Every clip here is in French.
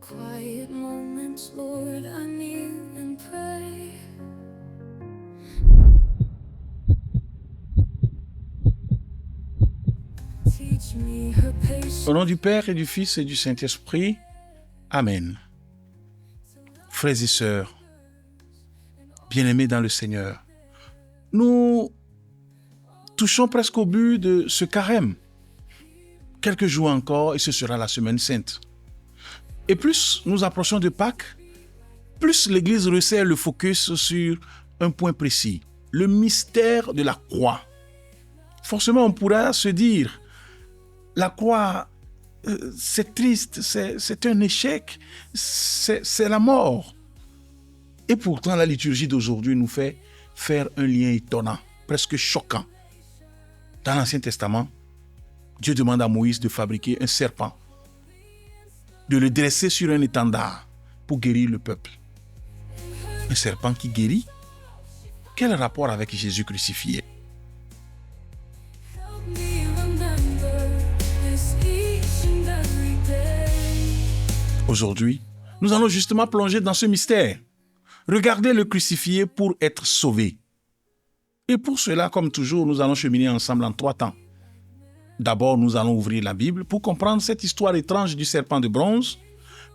quiet moments, Lord, I kneel and pray. Teach me her patience. Au nom du Père et du Fils et du Saint-Esprit, Amen. Frères et sœurs, bien-aimés dans le Seigneur, nous touchons presque au but de ce carême. Quelques jours encore et ce sera la semaine sainte. Et plus nous approchons de Pâques, plus l'Église resserre le focus sur un point précis, le mystère de la croix. Forcément, on pourra se dire, la croix, c'est triste, c'est un échec, c'est la mort. Et pourtant, la liturgie d'aujourd'hui nous fait faire un lien étonnant, presque choquant. Dans l'Ancien Testament, Dieu demande à Moïse de fabriquer un serpent, de le dresser sur un étendard pour guérir le peuple. Un serpent qui guérit? Quel rapport avec Jésus crucifié? Help me remember this each and every day. Aujourd'hui, nous allons justement plonger dans ce mystère. Regarder le crucifié pour être sauvé. Et pour cela, comme toujours, nous allons cheminer ensemble en 3 temps. D'abord, nous allons ouvrir la Bible pour comprendre cette histoire étrange du serpent de bronze.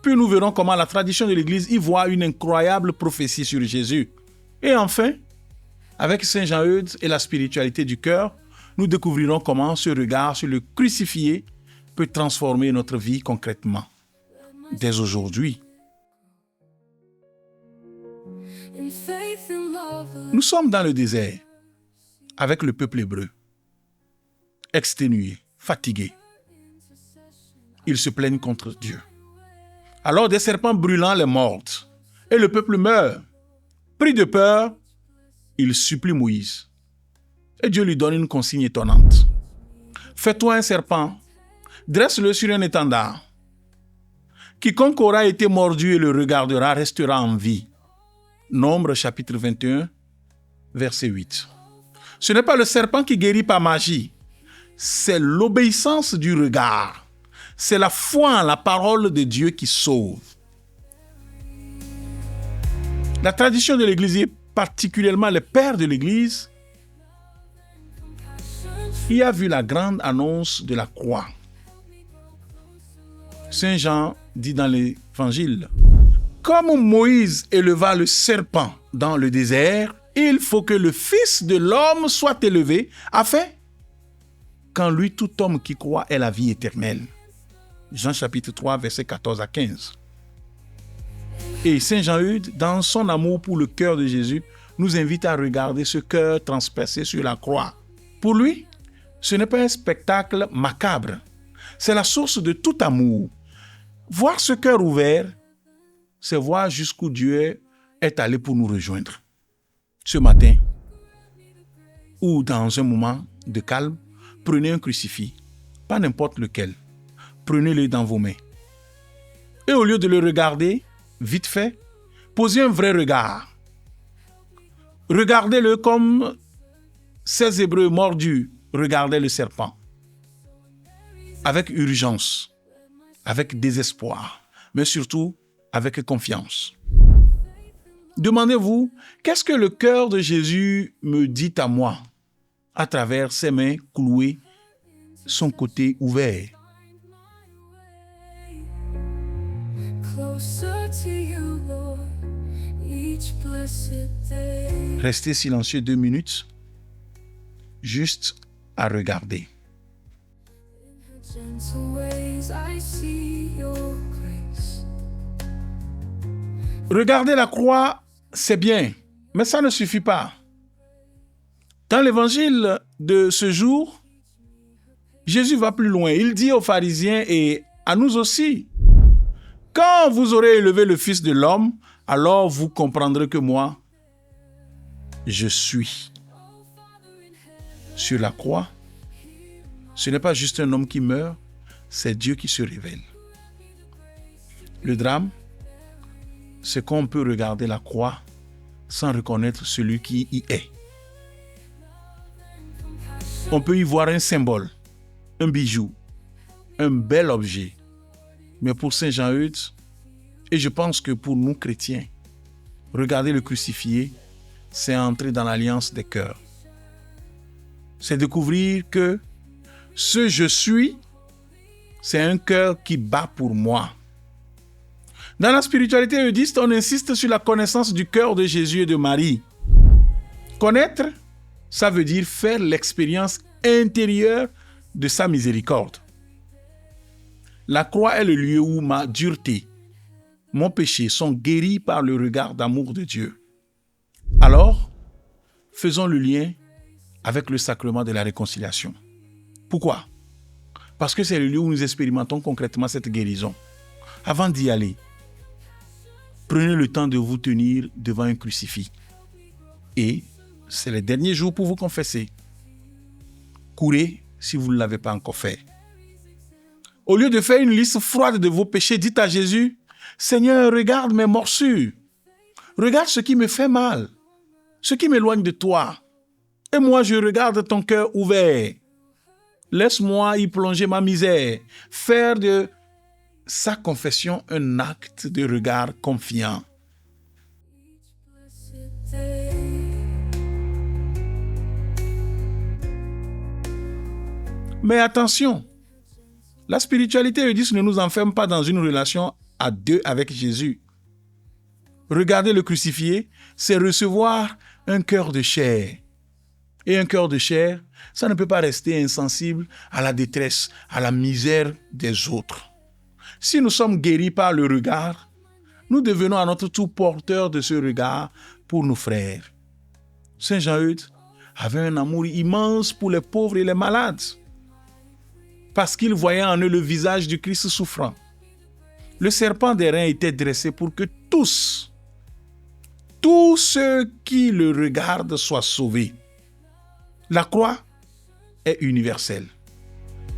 Puis nous verrons comment la tradition de l'Église y voit une incroyable prophétie sur Jésus. Et enfin, avec Saint Jean-Eudes et la spiritualité du cœur, nous découvrirons comment ce regard sur le crucifié peut transformer notre vie concrètement. Dès aujourd'hui, In faith and love, nous sommes dans le désert avec le peuple hébreu. Exténués, fatigués. Ils se plaignent contre Dieu. Alors des serpents brûlants les mordent et le peuple meurt. Pris de peur, il supplie Moïse. Et Dieu lui donne une consigne étonnante. Fais-toi un serpent, dresse-le sur un étendard. Quiconque aura été mordu et le regardera restera en vie. Nombre chapitre 21, verset 8. Ce n'est pas le serpent qui guérit par magie. C'est l'obéissance du regard. C'est la foi en la parole de Dieu qui sauve. La tradition de l'Église, et particulièrement les pères de l'Église, y a vu la grande annonce de la croix. Saint Jean dit dans l'Évangile, « Comme Moïse éleva le serpent dans le désert, il faut que le Fils de l'homme soit élevé, afin qu'en lui tout homme qui croit ait la vie éternelle. » Jean chapitre 3, versets 14 à 15. Et Saint Jean-Eudes, dans son amour pour le cœur de Jésus, nous invite à regarder ce cœur transpercé sur la croix. Pour lui, ce n'est pas un spectacle macabre, c'est la source de tout amour. Voir ce cœur ouvert, c'est voir jusqu'où Dieu est allé pour nous rejoindre. Ce matin, ou dans un moment de calme, prenez un crucifix, pas n'importe lequel. Prenez-le dans vos mains. Et au lieu de le regarder, vite fait, posez un vrai regard. Regardez-le comme ces Hébreux mordus regardaient le serpent. Avec urgence, avec désespoir, mais surtout avec confiance. Demandez-vous, qu'est-ce que le cœur de Jésus me dit à moi à travers ses mains clouées, son côté ouvert? closer to you, Lord, each blessed day. Restez silencieux 2 minutes, juste à regarder. Gentle ways, I see your grace. Regarder la croix, c'est bien, mais ça ne suffit pas. Dans l'évangile de ce jour, Jésus va plus loin. Il dit aux pharisiens et à nous aussi, « Quand vous aurez élevé le Fils de l'homme, alors vous comprendrez que moi, je suis. » Sur la croix, ce n'est pas juste un homme qui meurt, c'est Dieu qui se révèle. Le drame, c'est qu'on peut regarder la croix sans reconnaître celui qui y est. On peut y voir un symbole, un bijou, un bel objet. Mais pour Saint Jean-Eudes, Et je pense que pour nous chrétiens, regarder le crucifié, c'est entrer dans l'alliance des cœurs. C'est découvrir que ce je suis, c'est un cœur qui bat pour moi. Dans la spiritualité eudiste, on insiste sur la connaissance du cœur de Jésus et de Marie. Connaître, ça veut dire faire l'expérience intérieure de sa miséricorde. La croix est le lieu où ma dureté, mon péché sont guéris par le regard d'amour de Dieu. Alors, faisons le lien avec le sacrement de la réconciliation. Pourquoi? Parce que c'est le lieu où nous expérimentons concrètement cette guérison. Avant d'y aller, prenez le temps de vous tenir devant un crucifix. Et c'est les derniers jours pour vous confesser. Courez si vous ne l'avez pas encore fait. Au lieu de faire une liste froide de vos péchés, dites à Jésus, « Seigneur, regarde mes morsures. Regarde ce qui me fait mal, ce qui m'éloigne de toi. Et moi, je regarde ton cœur ouvert. Laisse-moi y plonger ma misère. » Faire de sa confession un acte de regard confiant. Blessed day. Mais attention, la spiritualité eudiste ne nous enferme pas dans une relation à deux avec Jésus. Regarder le crucifié, c'est recevoir un cœur de chair. Et un cœur de chair, ça ne peut pas rester insensible à la détresse, à la misère des autres. Si nous sommes guéris par le regard, nous devenons à notre tour porteurs de ce regard pour nos frères. Saint Jean-Eudes avait un amour immense pour les pauvres et les malades, parce qu'il voyait en eux le visage du Christ souffrant. Le serpent des reins était dressé pour que tous ceux qui le regardent soient sauvés. La croix est universelle.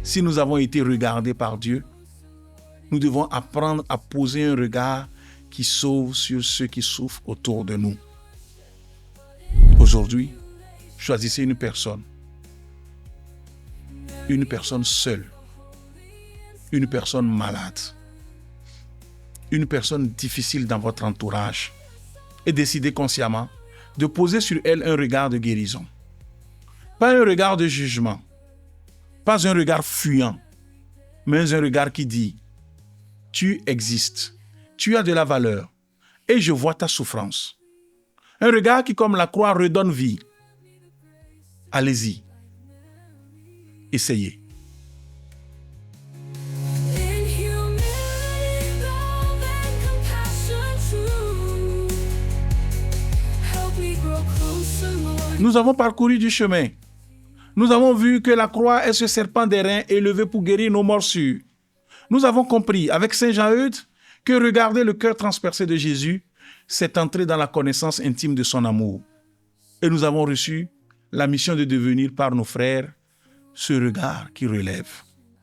Si nous avons été regardés par Dieu, nous devons apprendre à poser un regard qui sauve sur ceux qui souffrent autour de nous. Aujourd'hui, choisissez une personne seule, une personne malade, une personne difficile dans votre entourage et décidez consciemment de poser sur elle un regard de guérison. Pas un regard de jugement, pas un regard fuyant, mais un regard qui dit « Tu existes, tu as de la valeur et je vois ta souffrance ». Un regard qui, comme la croix, redonne vie. Allez-y. Essayez. In humility, love and compassion true. Help me grow closer, Lord. Nous avons parcouru du chemin. Nous avons vu que la croix est ce serpent d'airain élevé pour guérir nos morsures. Nous avons compris, avec Saint Jean-Eudes, que regarder le cœur transpercé de Jésus, c'est entrer dans la connaissance intime de son amour. Et nous avons reçu la mission de devenir par nos frères ce regard qui relève.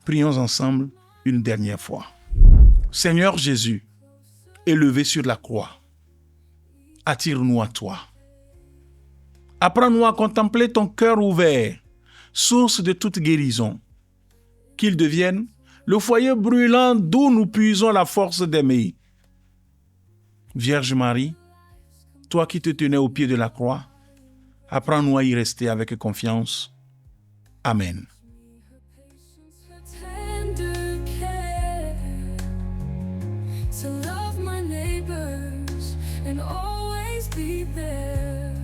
Prions ensemble une dernière fois. Seigneur Jésus, élevé sur la croix, attire-nous à toi. Apprends-nous à contempler ton cœur ouvert, source de toute guérison. Qu'il devienne le foyer brûlant d'où nous puisons la force d'aimer. Vierge Marie, toi qui te tenais au pied de la croix, apprends-nous à y rester avec confiance. Amen. Her tender care to love my neighbors and always be there.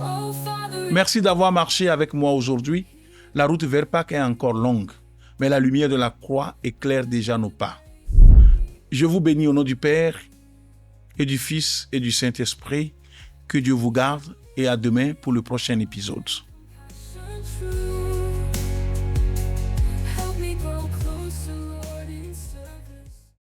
Oh, Father, Merci d'avoir marché avec moi aujourd'hui. La route vers Pâques est encore longue, mais la lumière de la croix éclaire déjà nos pas. Je vous bénis au nom du Père et du Fils et du Saint-Esprit. Que Dieu vous garde et à demain pour le prochain épisode.